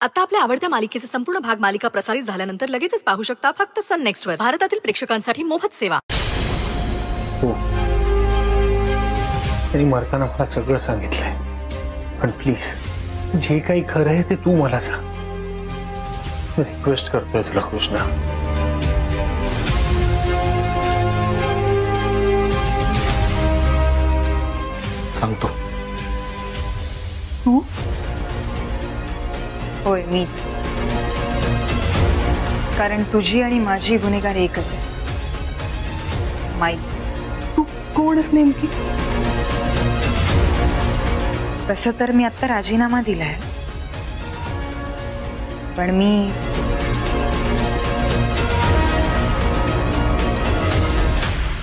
आता आपल्या आवडत्या मालिकेचे संपूर्ण भाग मालिका प्रसारित झाल्यानंतर लगेचच पाहू शकता फक्त सन नेक्स्ट वर. भारतातील प्रेक्षकांसाठी मोफत सेवा. हो, त्यांनी मरताना मला सगळं सांगितलंय, पण प्लीज जे काही खरं आहे ते तू मला सांग. रिक्वेस्ट करतोय तुला कृष्णा. सांगतो. तू? होय, मीच. कारण तुझी आणि माझी गुन्हेगार एकच आहे, माई. तू कोणच नेमकी? तसं तर मी आता राजीनामा दिलाय, पण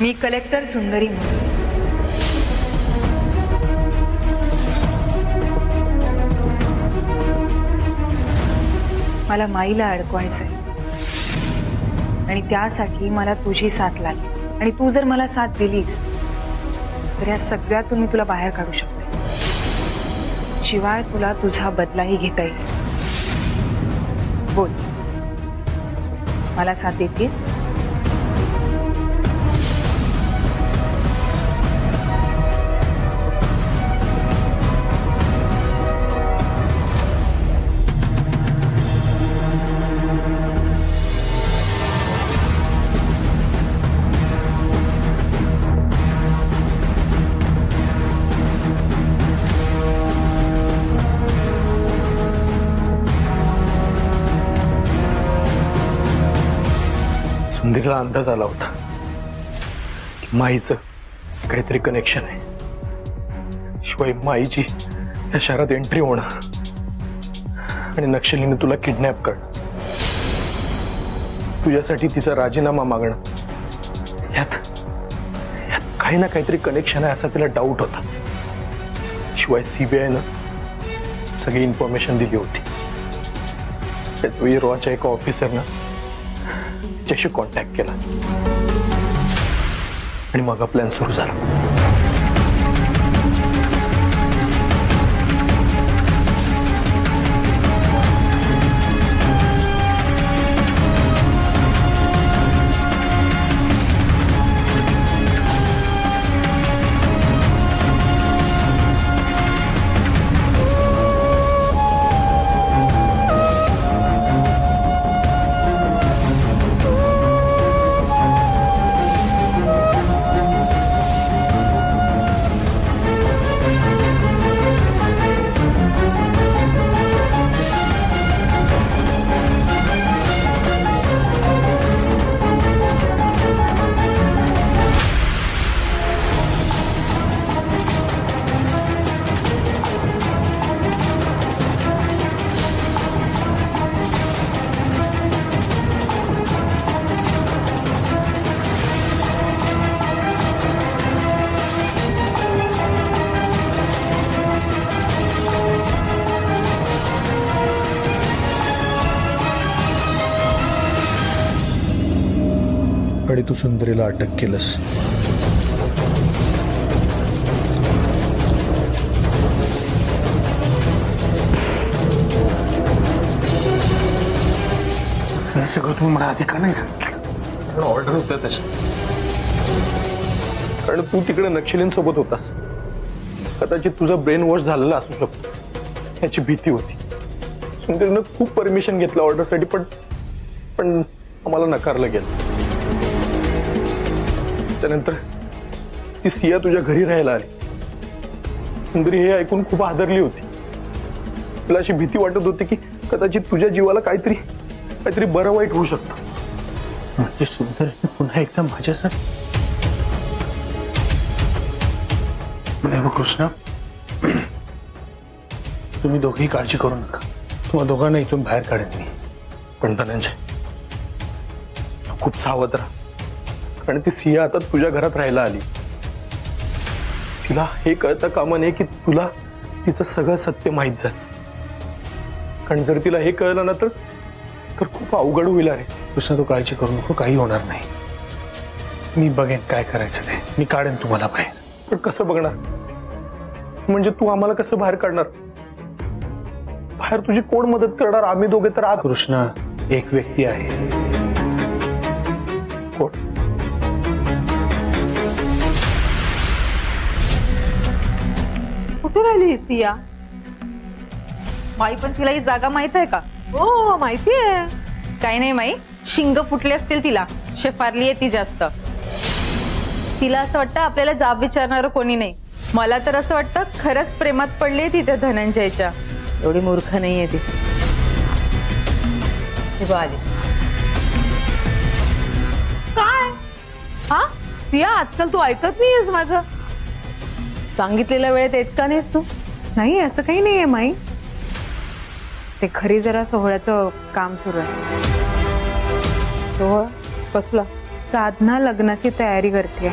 मी कलेक्टर सुंदरी म्हणून. मला माईला अडकवायचंय आणि त्यासाठी मला तुझी साथ लागेल. आणि तू जर मला साथ दिलीस तर या सगळ्यातून मी तुला बाहेर काढू शकते. शिवाय तुला तुझा बदलाही घेता येईल. बोल, मला साथ देतेस? सुंदरीला अंदाज आला होता की माईचं काहीतरी कनेक्शन आहे. शिवाय माईची या शहरात एंट्री होणं आणि नक्षलीने तुला किडनॅप करणं, तुझ्यासाठी तिचा राजीनामा मागणं, यात काही ना काहीतरी कनेक्शन आहे असा तिला डाऊट होता. शिवाय सीबीआयनं सगळी इन्फॉर्मेशन दिली होती. त्यावेळी रॉच्या एका ऑफिसरनं त्याच्याशी कॉन्टॅक्ट केला आणि मग हा प्लॅन सुरू झाला. आणि तू सुंदरीला अटक केलंस. हे सगळं तुम्ही मला आधी का नाही सांगितलं? ऑर्डर होत्या तशा, कारण तू तिकडे नक्षलींसोबत होतास. कदाचित तुझा ब्रेन वॉश झालेला असू शकतो याची भीती होती. सुंदरीनं खूप परमिशन घेतलं ऑर्डरसाठी, पण आम्हाला नकारलं गेलं. त्यानंतर ती सिया तुझ्या घरी राहायला आली. सुंदरी हे ऐकून खूप आदरली होती. तुला अशी भीती वाटत होती की कदाचित तुझ्या जीवाला काहीतरी बरं वाईट होऊ शकतं. म्हणजे सुंदरीने पुन्हा एकदा माझ्यासाठी. कृष्णा, तुम्ही दोघेही काळजी करू नका. तुम्हा दोघांना इथून बाहेर काढेन मी. पण धनंजय, तू खूप सावध राहा, कारण ती सिया आता तुझ्या घरात राहायला आली. तिला हे कळता कामा नये की तुला तिचं सगळं सत्य माहीत झालं. कारण जर तिला हे कळलं ना तर खूप अवघड होईल. अरे कृष्णा, तू काळजी करू नको, काही होणार नाही. मी बघेन काय करायचं ते. मी काढेन तुम्हाला बाहेर. पण कसं बघणार? म्हणजे तू आम्हाला कसं बाहेर काढणार? बाहेर तुझी कोण मदत करणार? आम्ही दोघे तर आज. कृष्णा, एक व्यक्ती आहे. कोण? कुठे राहिली सिया? माई, पण तिला ही जागा माहित आहे का? हो माहितीये. काही नाही माई, शिंग फुटले असतील तिला. शेफारली आहे ती जास्त. तिला असं वाटतं आपल्याला जाब विचारणार कोणी नाही. मला तर असं वाटतं खरंच प्रेमात पडली ती त्या धनंजयच्या. एवढी मूर्ख नाहीये ती. आली काय? हा सिया, आजकाल तू ऐकत नाहीयेस माझं. सांगितलेल्या वेळेत येत का नाहीस तू? नाही, असं काही नाहीये माई. ते खरी जरा सोहळ्याचं काम सुरू आहे. सोहळा कसला? साधना लग्नाची तयारी करते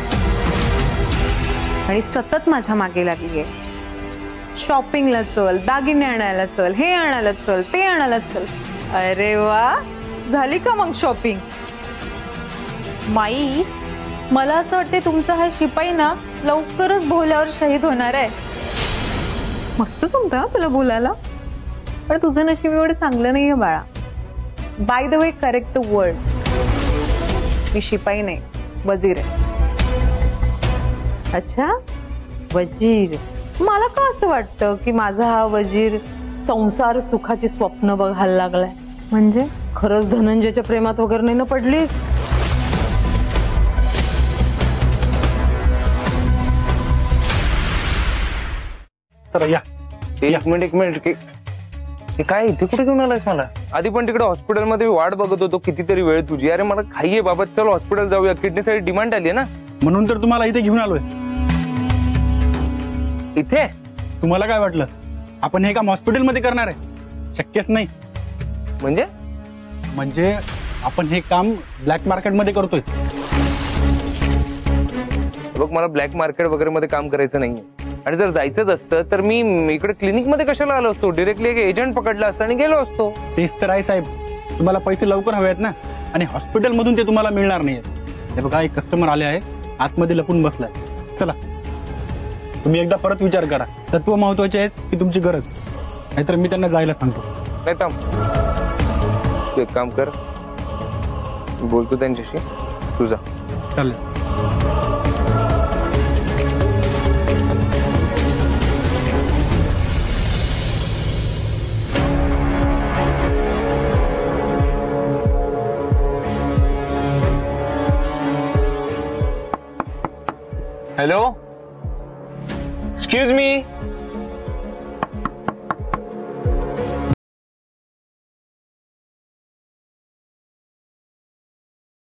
आणि सतत माझ्या मागे लागली आहे. शॉपिंगला चल, दागिने आणायला चल, हे आणायला चल, ते आणायला चल. अरे वा, झाली का मग शॉपिंग? माई, मला असं वाटते तुमचा हा शिपाई ना लवकरच भोल्यावर शहीद होणार आहे. मस्त जमतं तुला बोलायला, पण तुझं नशीब एवढं चांगलं नाहीये बाळा. By the way, correct the word. मी शिपाई नाही, वजीर आहे. अच्छा, वजीर. मला का असं वाटतं की माझा हा वजीर संसार सुखाची स्वप्न बघायला लागलाय. म्हणजे खरंच धनंजयच्या प्रेमात वगैरे नाही ना पडलीस? तर या. एक मिनिट हे काय इथे कुठे घेऊन आलायस मला? आधी पण तिकडे हॉस्पिटलमध्ये वाट बघत होतो कितीतरी वेळ तुझी. अरे मला घाई आहे बाबा, चल हॉस्पिटल जाऊया. किडनीसाठी डिमांड आली आहे ना, म्हणून तर तुम्हाला इथे घेऊन आलोय. इथे तुम्हाला काय वाटलं आपण हे काम हॉस्पिटलमध्ये करणार आहे? शक्यच नाही. म्हणजे आपण हे काम ब्लॅक मार्केटमध्ये करतोय. बघ, मला ब्लॅक मार्केट वगैरे मध्ये काम करायचं नाहीये. आणि जर जायचंच असतं तर मी इकडे क्लिनिक मध्ये कशाला आलो असतो? डिरेक्टली एक एजंट पकडला असता आणि गेलो असतो. तेच तर आहे साहेब, तुम्हाला पैसे लवकर हवे आहेत ना, आणि हॉस्पिटलमधून ते तुम्हाला मिळणार नाहीये. हे बघा, एक कस्टमर आले आहे, आतमध्ये लपून बसलाय. चला, तुम्ही एकदा परत विचार करा. तत्व महत्वाचे आहेत की तुमची गरज? नाहीतर मी त्यांना जायला सांगतो. काय थांब, तू एक काम कर, बोलतो त्यांच्याशी, तुझा. चालेल. Hello, excuse me.